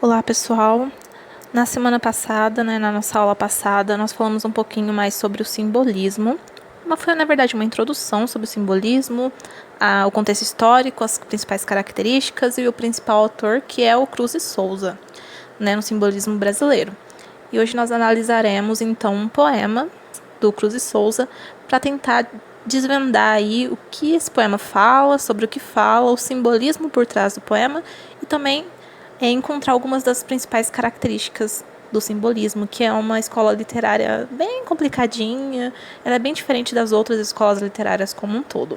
Olá, pessoal! Na semana passada, na nossa aula passada, nós falamos um pouquinho mais sobre o simbolismo. Foi, na verdade, uma introdução sobre o simbolismo, o contexto histórico, as principais características e o principal autor, que é o Cruz e Souza, no simbolismo brasileiro. E hoje nós analisaremos, então, um poema do Cruz e Souza para tentar desvendar aí o que esse poema fala, sobre o que fala, o simbolismo por trás do poema e também encontrar algumas das principais características do simbolismo, que é uma escola literária bem complicadinha, ela é bem diferente das outras escolas literárias como um todo.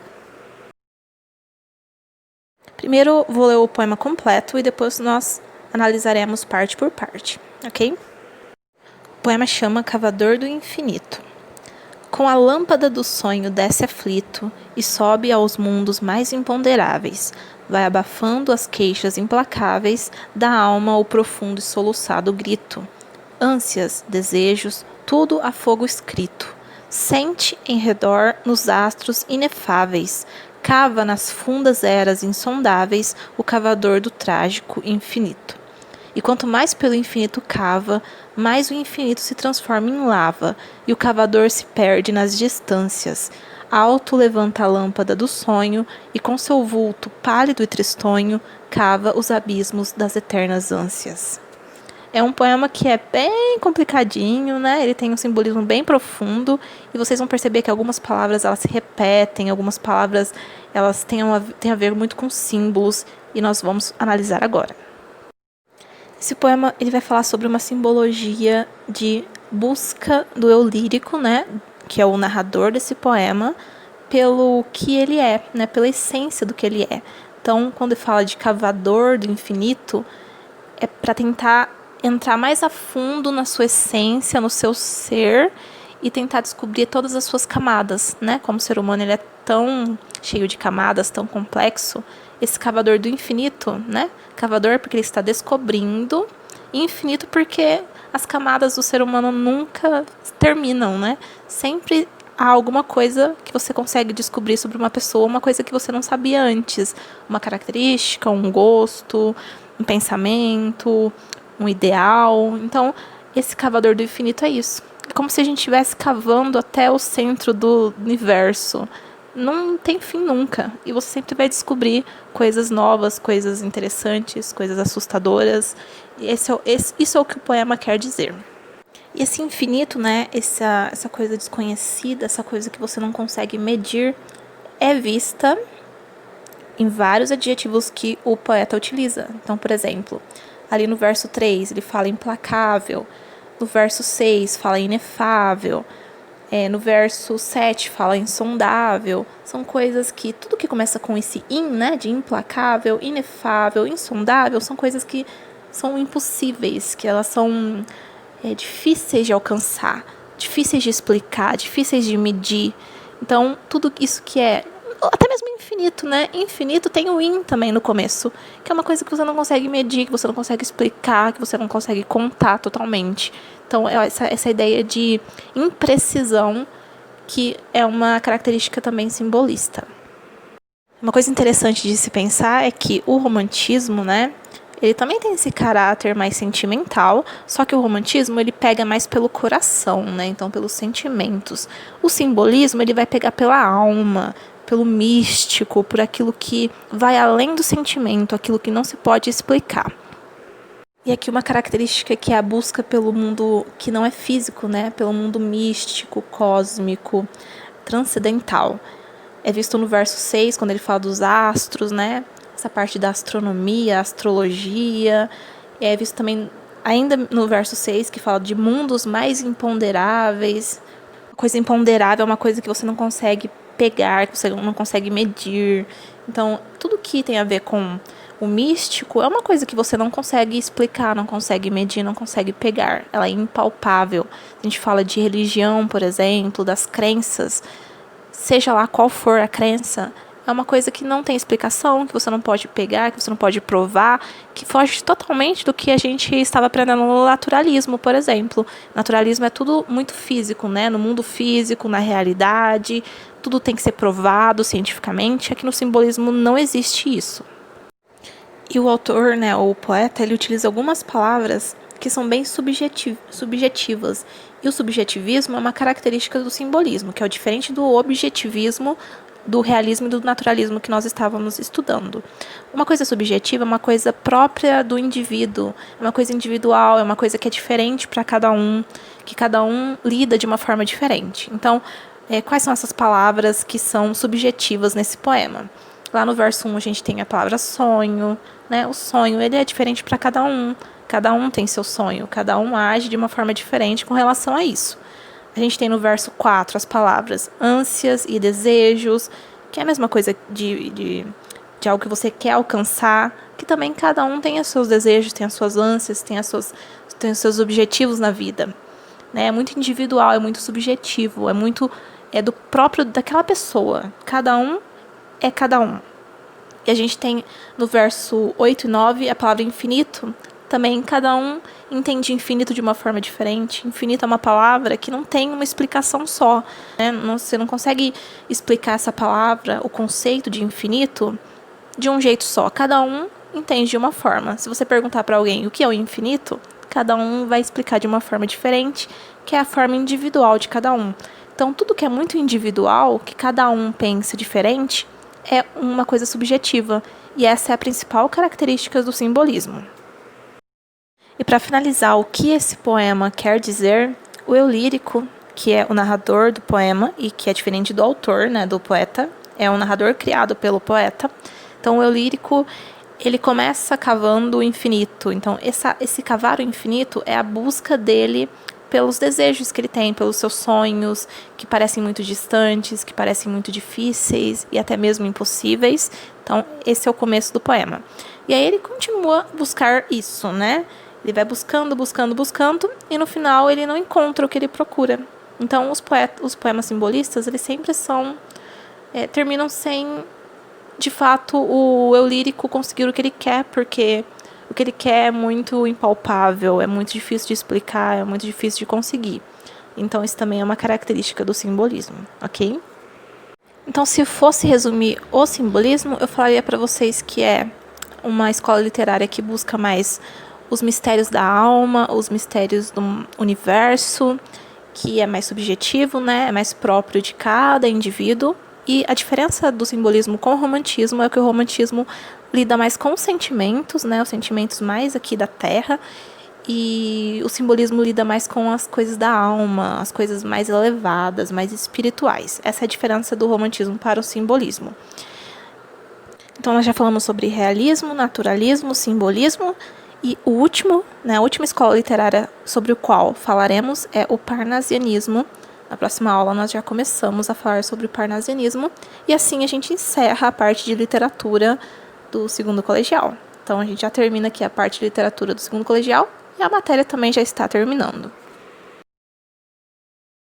Primeiro vou ler o poema completo e depois nós analisaremos parte por parte, ok? O poema chama Cavador do Infinito. Com a lâmpada do sonho desce aflito e sobe aos mundos mais imponderáveis, vai abafando as queixas implacáveis da alma o profundo e soluçado grito. Ânsias, desejos, tudo a fogo escrito. Sente em redor nos astros inefáveis, cava nas fundas eras insondáveis o cavador do trágico infinito. E quanto mais pelo infinito cava, mais o infinito se transforma em lava, e o cavador se perde nas distâncias. Alto levanta a lâmpada do sonho, e com seu vulto pálido e tristonho, cava os abismos das eternas ânsias. É um poema que é bem complicadinho, né? Ele tem um simbolismo bem profundo, e vocês vão perceber que algumas palavras elas se repetem, algumas palavras elas têm a ver muito com símbolos, e nós vamos analisar agora. Esse poema ele vai falar sobre uma simbologia de busca do eu lírico, né, que é o narrador desse poema, pelo que ele é, né, pela essência do que ele é. Então, quando ele fala de cavador do infinito, é para tentar entrar mais a fundo na sua essência, no seu ser, e tentar descobrir todas as suas camadas, né? Como o ser humano ele é tão cheio de camadas, tão complexo, esse cavador do infinito, né? Cavador porque ele está descobrindo, e infinito porque as camadas do ser humano nunca terminam, né? Sempre há alguma coisa que você consegue descobrir sobre uma pessoa, uma coisa que você não sabia antes, uma característica, um gosto, um pensamento, um ideal. Então, esse cavador do infinito é isso. É como se a gente estivesse cavando até o centro do universo. Não tem fim nunca. E você sempre vai descobrir coisas novas, coisas interessantes, coisas assustadoras. E isso é o que o poema quer dizer. E esse infinito, né, essa coisa desconhecida, essa coisa que você não consegue medir, é vista em vários adjetivos que o poeta utiliza. Então, por exemplo, ali no verso 3, ele fala implacável. No verso 6, fala inefável. No verso 7, fala insondável. São coisas que, tudo que começa com esse né, de implacável, inefável, insondável, são coisas que são impossíveis, que elas são difíceis de alcançar, difíceis de explicar, difíceis de medir. Então, tudo isso que é até mesmo infinito, né? Infinito tem o in também no começo, que é uma coisa que você não consegue medir, que você não consegue explicar, que você não consegue contar totalmente. Então, essa ideia de imprecisão, que é uma característica também simbolista. Uma coisa interessante de se pensar é que o romantismo, né? Ele também tem esse caráter mais sentimental, só que o romantismo ele pega mais pelo coração, né? Então, pelos sentimentos. O simbolismo ele vai pegar pela alma, pelo místico, por aquilo que vai além do sentimento, aquilo que não se pode explicar. E aqui uma característica que é a busca pelo mundo que não é físico, né? Pelo mundo místico, cósmico, transcendental. É visto no verso 6, quando ele fala dos astros, né? Essa parte da astronomia, astrologia. É visto também, ainda no verso 6, que fala de mundos mais imponderáveis. Coisa imponderável é uma coisa que você não consegue pegar, que você não consegue medir. Então, tudo que tem a ver com o místico é uma coisa que você não consegue explicar, não consegue medir, não consegue pegar. Ela é impalpável. A gente fala de religião, por exemplo, das crenças. Seja lá qual for a crença, é uma coisa que não tem explicação, que você não pode pegar, que você não pode provar, que foge totalmente do que a gente estava aprendendo no naturalismo, por exemplo. Naturalismo é tudo muito físico, né? No mundo físico, na realidade, tudo tem que ser provado cientificamente. Aqui no simbolismo não existe isso. E o autor, né, ou o poeta, ele utiliza algumas palavras que são bem subjetivas. E o subjetivismo é uma característica do simbolismo, que é o diferente do objetivismo, do realismo e do naturalismo que nós estávamos estudando. Uma coisa subjetiva é uma coisa própria do indivíduo, é uma coisa individual, é uma coisa que é diferente para cada um, que cada um lida de uma forma diferente. Então, quais são essas palavras que são subjetivas nesse poema? Lá no verso 1 a gente tem a palavra sonho, né? O sonho, ele é diferente para cada um tem seu sonho, cada um age de uma forma diferente com relação a isso. A gente tem no verso 4 as palavras ânsias e desejos, que é a mesma coisa de algo que você quer alcançar, que também cada um tem os seus desejos, tem as suas ânsias, tem os seus objetivos na vida. Né? É muito individual, é muito subjetivo, é do próprio daquela pessoa. Cada um é cada um. E a gente tem no verso 8 e 9 a palavra infinito. Também cada um entende infinito de uma forma diferente. Infinito é uma palavra que não tem uma explicação só. Né? Você não consegue explicar essa palavra, o conceito de infinito, de um jeito só. Cada um entende de uma forma. Se você perguntar para alguém o que é o infinito, cada um vai explicar de uma forma diferente, que é a forma individual de cada um. Então, tudo que é muito individual, que cada um pensa diferente, é uma coisa subjetiva. E essa é a principal característica do simbolismo. E para finalizar, o que esse poema quer dizer, o eu lírico, que é o narrador do poema e que é diferente do autor, né, do poeta, é um narrador criado pelo poeta. Então, o eu lírico, ele começa cavando o infinito. Então, esse cavar o infinito é a busca dele pelos desejos que ele tem, pelos seus sonhos, que parecem muito distantes, que parecem muito difíceis e até mesmo impossíveis. Então, esse é o começo do poema. E aí ele continua a buscar isso, né? Ele vai buscando, e no final ele não encontra o que ele procura. Então, os poemas simbolistas, eles sempre terminam sem, de fato, o eu lírico conseguir o que ele quer, porque o que ele quer é muito impalpável, é muito difícil de explicar, é muito difícil de conseguir. Então, isso também é uma característica do simbolismo, ok? Então, se fosse resumir o simbolismo, eu falaria para vocês que é uma escola literária que busca mais os mistérios da alma, os mistérios do universo, que é mais subjetivo, né? É mais próprio de cada indivíduo. E a diferença do simbolismo com o romantismo é que o romantismo lida mais com os sentimentos, né? Os sentimentos mais aqui da Terra. E o simbolismo lida mais com as coisas da alma, as coisas mais elevadas, mais espirituais. Essa é a diferença do romantismo para o simbolismo. Então, nós já falamos sobre realismo, naturalismo, simbolismo. E o último, né, a última escola literária sobre o qual falaremos é o parnasianismo. Na próxima aula nós já começamos a falar sobre o parnasianismo. E assim a gente encerra a parte de literatura do segundo colegial. Então a gente já termina aqui a parte de literatura do segundo colegial e a matéria também já está terminando.